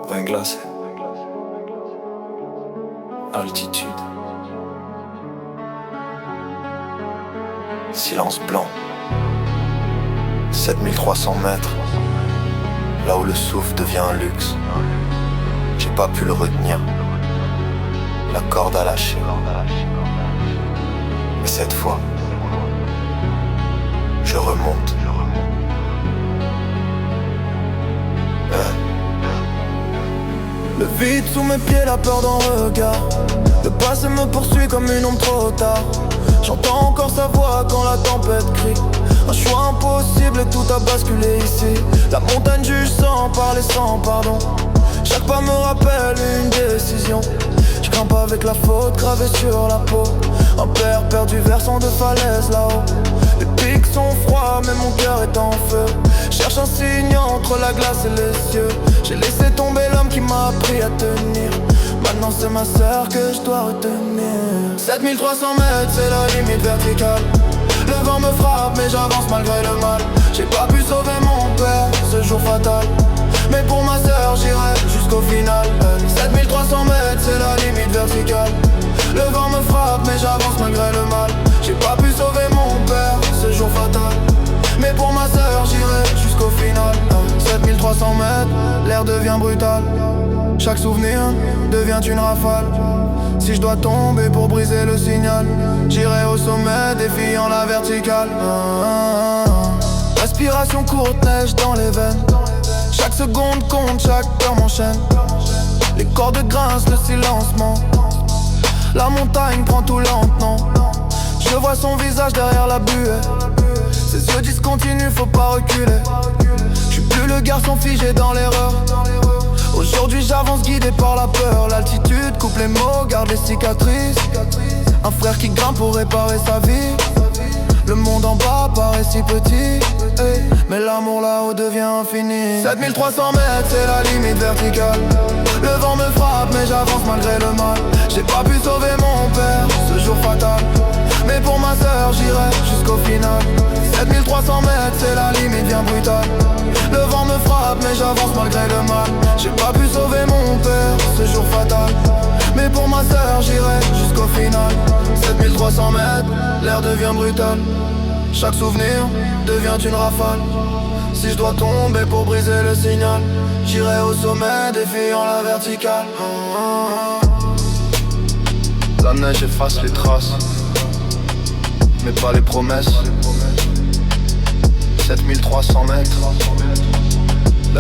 Vin glacé. Altitude. Silence blanc. 7300 mètres. Là où le souffle devient un luxe. J'ai pas pu le retenir. La corde a lâché. Mais cette fois, je remonte. Le vide sous mes pieds, la peur d'un regard. Le passé me poursuit comme une ombre trop tard. J'entends encore sa voix quand la tempête crie. Un choix impossible et tout a basculé ici. La montagne juge sans parler, sans pardon. Chaque pas me rappelle une décision. Je grimpe avec la faute gravée sur la peau. Un père perdu versant de falaise là-haut. Les pics sont froids mais mon cœur est en feu. Cherche un signe entre la glace et les cieux. J'ai laissé tomber l'homme qui m'a appris à tenir. Maintenant c'est ma sœur que je dois retenir. 7300 mètres c'est la limite verticale. Le vent me frappe mais j'avance malgré le mal. J'ai pas pu sauver mon père ce jour fatal. Mais pour ma sœur j'irai jusqu'au final. 7300 mètres c'est la limite verticale. Le vent me frappe mais j'avance malgré le mal. J'ai pas pu sauver mon père ce jour fatal. Mais pour ma sœur j'irai jusqu'au final. 7300 mètres, l'air devient brutal. Chaque souvenir devient une rafale. Si je dois tomber pour briser le signal, j'irai au sommet défiant la verticale. Respiration courte, neige dans les veines. Chaque seconde compte, chaque heure m'enchaîne. Les cordes grincent, le silence ment. La montagne prend tout lentement. Je vois son visage derrière la buée. Ses yeux discontinus, faut pas reculer. Je suis plus le garçon figé dans l'erreur. Aujourd'hui j'avance guidé par la peur. L'altitude coupe les mots, garde les cicatrices. Un frère qui grimpe pour réparer sa vie. Le monde en bas paraît si petit, mais l'amour là-haut devient infini. 7300 mètres c'est la limite verticale. Le vent me frappe mais j'avance malgré le mal. J'ai pas pu sauver mon père ce jour fatal. Mais pour ma sœur j'irai jusqu'au final. 7300 mètres c'est la limite bien brutale. Le vent me frappe mais j'avance malgré le mal. J'ai pas pu sauver mon père ce jour fatal. Mais pour ma sœur j'irai jusqu'au final. 7300 mètres, l'air devient brutal. Chaque souvenir devient une rafale. Si je dois tomber pour briser le signal, j'irai au sommet défiant la verticale. La neige efface les traces, mais pas les promesses. 7300 mètres.